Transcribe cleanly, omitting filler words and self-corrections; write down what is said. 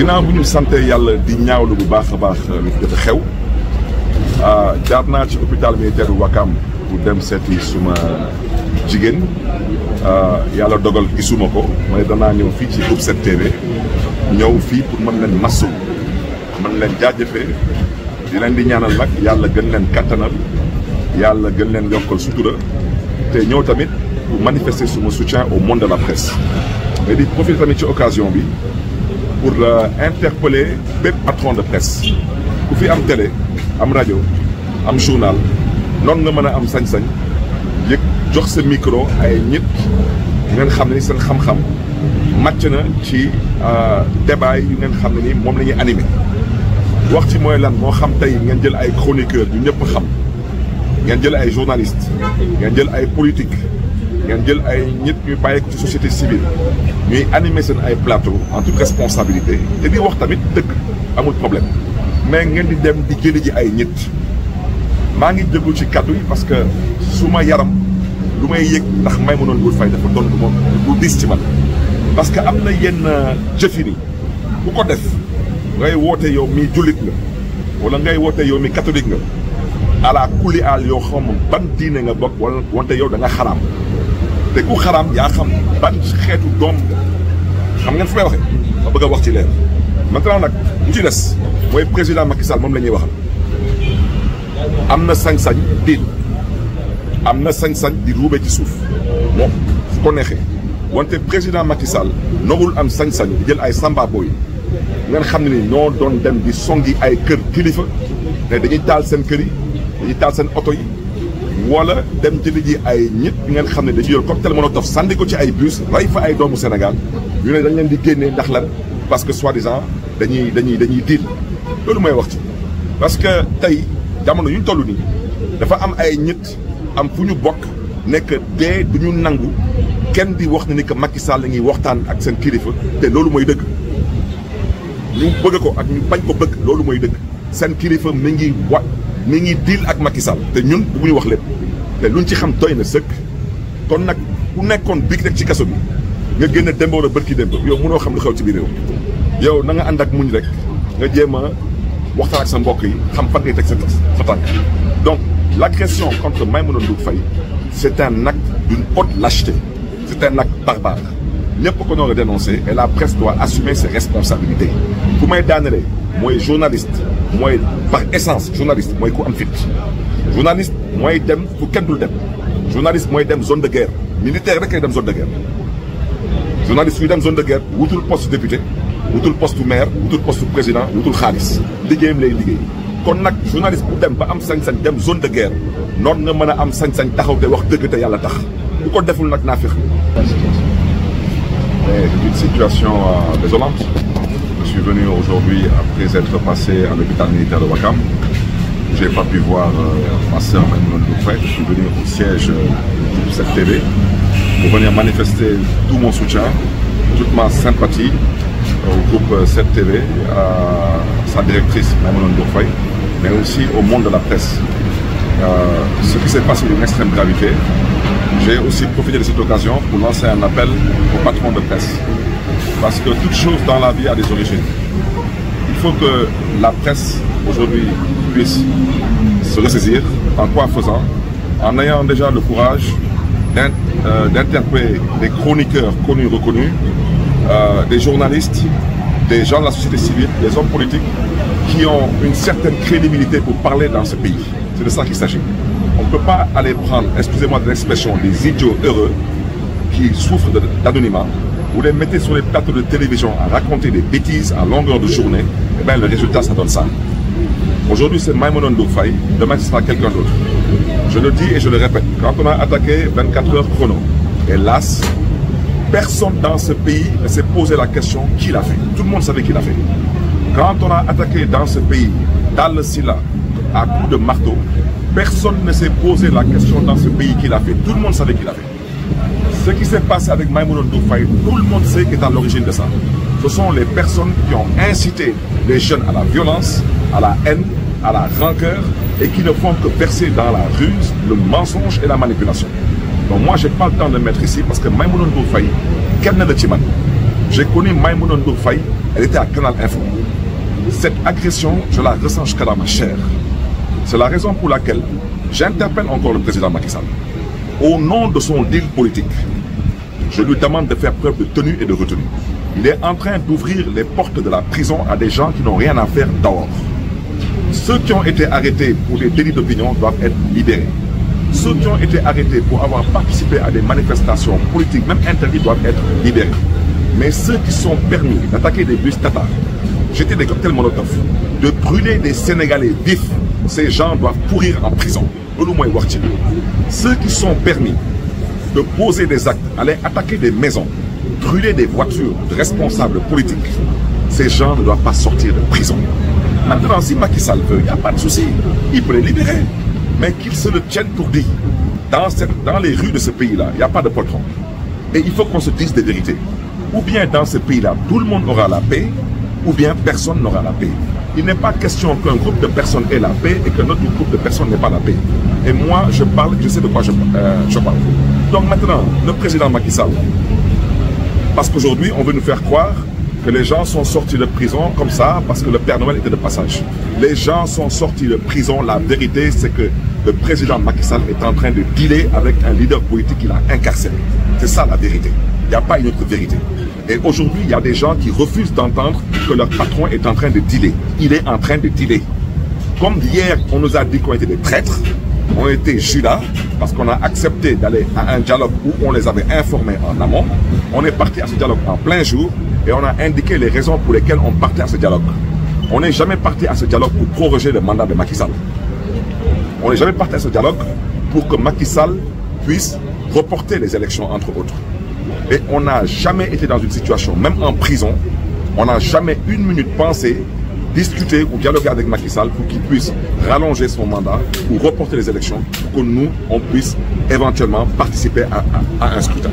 ginnaaw bu ñu sante yàlla di ñaawlu bu baax a baax lu fi jot a xew jaar naa ci hôpital militaire bu Wakam pour dem seeti suma jigéen yàlla dogal gisuma ko mooy danaa ñëw fii ci groupe 7TV ñëw fii pour mën leen masu mën leen jaajëfee di leen di ñaanal nag yàlla gën leen kattanal yàlla gën leen yokkal sutura te ñëw tamit pour manifester suma soutien au monde de la presse mais di profiter tamit ci occasion bi pour interpeller bépp patron de presse ku fi am télé am rajo am journal noonu nga mën a am sañ-sañ yëg jox sa micro ay nit ngeen xam ne ni seen xam-xam màcc na ci débat yu ngeen xam ne ni moom la ñuy animé wax ci mooy lan moo xam tey ngeen jël ay chroniqueurs yu ñëpp xam ngeen jël ay journalistes ngeen jël ay politique ngeen jël ay nit ñuy bàyyi ko ci société civile ñuy animer seen ay plateau en toute responsabilité te di wax tamit dëgg amul problème mais ngeen di dem di jëli ji ay nit maa ngi jéglu ci kàddu yi parce que su ma yaram lu may yëg ndax Maimouna Ndour Faye dafa doon moom lu diis ci man parce que am na yenn jëfin yi bu ko def ngay woote yow mi jullit nga wala ngay woote yow mi catholique nga ala kulli aal yoo xam ban diine nga bokk wala wante yow da nga xaraam te ku xaraam yaa xam ban xeetu doom xam ngeen fu may waxee ma bëgg a wax ci leer maintenant nag bu ci des mooy président Macky Sall moom la ñuy waxal am na sañ-sañ diin am na sañ-sañ di ruube ci suuf moom fu ko neexee wante président Macky Sall nogul am sañ-sañ di jël ay samba boy ngeen xam ne ni ñoo doon dem di songi ay kër kilifa ne dañuy taal seen kër yi dañuy taal seen oto yi wala dem jëli ji ay nit ñi ngeen xam ne dañuy yor cocktail molotov sànni ko ci ay bus rey fa ay doomu Sénégal ñu ne dañ leen di génnee ndax lan parce que soi-disant dañuy diil loolu mooy wax ci parce que tey jamono yu ñu toll nii dafa am ay nit am fu ñu bokk nekk dee du ñu nangu kenn di wax ne ni que Macky Sall la ñuy waxtaan ak seen kilifa te loolu mooy dëgg ñu bëgg ko ak ñu bañ ko bëgg loolu mooy dëgg seen kilifa mi ngi diil ak Macky Sall te ñun bu ñu wax lépp te luñ ci xam doy na sëkk kon nag ku nekkoon biig rek ci kaso bi nga génn démb wala bërki démb yow mënoo xam lu xew ci biir réew yow na nga ànd ak muñ rek nga jéem a waxtaan ak sa mbokk yi xam fan ngay teg sa tànk donc l'agression contre Maimouna Ndour Faye c'est un acte d'une haute lâcheté c'est un acte barbare ñëpp ko noonu dénoncer et la presse doit assumer ses responsabilités fu may daanelee mooy journaliste mooy par essence journaliste mooy ku am fit journaliste mooy dem fu kenn dul dem journaliste mooy dem zone de guerre militaire rek kay dem zone de guerre journaliste suy dem zone de guerre wutul poste député wutul poste maire wutul poste président wutul xaalis liggéeyam lay liggéey kon nag journaliste bu dem ba am sañ-sañ dem zone de guerre noonu nga mën a am sañ-sañ taxaw te wax dëgg te yàlla tax bu ko deful nag naa fex mais une situation désolante. Je suis venu aujourd'hui après être passé à l'hôpital militaire de Wakam. Je n'ai pas pu voir ma sœur Maimouna Ndour Faye. Je suis venu au siège du groupe 7TV pour venir manifester tout mon soutien, toute ma sympathie au groupe 7TV, à sa directrice Maimouna Ndour Faye, mais aussi au monde de la presse. Ce qui s'est passé d'une extrême gravité. J'ai aussi profité de cette occasion pour lancer un appel aux patrons de presse. Parce que toute chose dans la vie a des origines. Il faut que la presse, aujourd'hui, puisse se ressaisir. En quoi faisant? En ayant déjà le courage d'interpeller des chroniqueurs connus, reconnus, des journalistes, des gens de la société civile, des hommes politiques qui ont une certaine crédibilité pour parler dans ce pays. C'est de ça qu'il s'agit. On ne peut pas aller prendre, excusez-moi de l'expression, des idiots heureux qui souffrent d'anonymat. Vous les mettez sur les plateaux de télévision à raconter des bêtises à longueur de journée, et bien le résultat, ça donne ça. Aujourd'hui, c'est Maimouna Ndour Faye, demain, ce sera quelqu'un d'autre. Je le dis et je le répète, quand on a attaqué 24 heures chrono, hélas, personne dans ce pays ne s'est posé la question qui l'a fait. Tout le monde savait qui l'a fait. Quand on a attaqué dans ce pays, Dal Silla, à coups de marteau, personne ne s'est posé la question dans ce pays qui l'a fait. Tout le monde savait qui l'a fait. Ce qui s'est passé avec Maimouna Ndour Faye, tout le monde sait qui est à l'origine de ça. Ce sont les personnes qui ont incité les jeunes à la violence, à la haine, à la rancœur et qui ne font que verser dans la ruse, le mensonge et la manipulation. Donc moi, je n'ai pas le temps de le mettre ici parce que Maimouna Ndour Faye, kenn la ci man J'ai connu Maïmouna Ndour Faye, elle était à Canal Info. Cette agression, je la ressens jusqu'à dans ma chair. C'est la raison pour laquelle j'interpelle encore le président Macky Sall. Au nom de son deal politique, je lui demande de faire preuve de tenue et de retenue. Il est en train d'ouvrir les portes de la prison à des gens qui n'ont rien à faire dehors. Ceux qui ont été arrêtés pour des délits d'opinion doivent être libérés. Ceux qui ont été arrêtés pour avoir participé à des manifestations politiques, même interdites, doivent être libérés. Mais ceux qui sont permis d'attaquer des bus Tata, jeter des cocktails Molotov, de brûler des Sénégalais vifs, ces gens doivent pourrir en prison. Ceux qui sont permis de poser des actes, aller attaquer des maisons, brûler des voitures de responsables politiques, ces gens ne doivent pas sortir de prison. Maintenant, si Macky Sall veut, il n'y a pas de souci, il peut les libérer. Mais qu'ils se le tiennent pour dit. Dans les rues de ce pays-là, il n'y a pas de poltron. Et il faut qu'on se dise des vérités. Ou bien dans ce pays-là, tout le monde aura la paix, ou bien personne n'aura la paix. Il n'est pas question qu'un groupe de personnes ait la paix et qu'un autre groupe de personnes n'ait pas la paix. Et moi, je parle, je sais de quoi je parle. Donc maintenant, le président Macky Sall, parce qu'aujourd'hui, on veut nous faire croire que les gens sont sortis de prison comme ça parce que le Père Noël était de passage. Les gens sont sortis de prison. La vérité, c'est que le président Macky Sall est en train de dealer avec un leader politique qu'il a incarcéré. C'est ça la vérité. Il n'y a pas une autre vérité. Et aujourd'hui, il y a des gens qui refusent d'entendre que leur patron est en train de dealer. Il est en train de dealer. Comme hier, on nous a dit qu'on était des traîtres, on était Judas, parce qu'on a accepté d'aller à un dialogue où on les avait informés en amont. On est parti à ce dialogue en plein jour et on a indiqué les raisons pour lesquelles on partait à ce dialogue. On n'est jamais parti à ce dialogue pour proroger le mandat de Macky Sall. On n'est jamais parti à ce dialogue pour que Macky Sall puisse reporter les élections, entre autres. Et on n'a jamais été dans une situation, même en prison, on n'a jamais une minute pensé discuter ou dialoguer avec Macky Sall pour qu'il puisse rallonger son mandat ou reporter les élections pour que nous, on puisse éventuellement participer à un scrutin.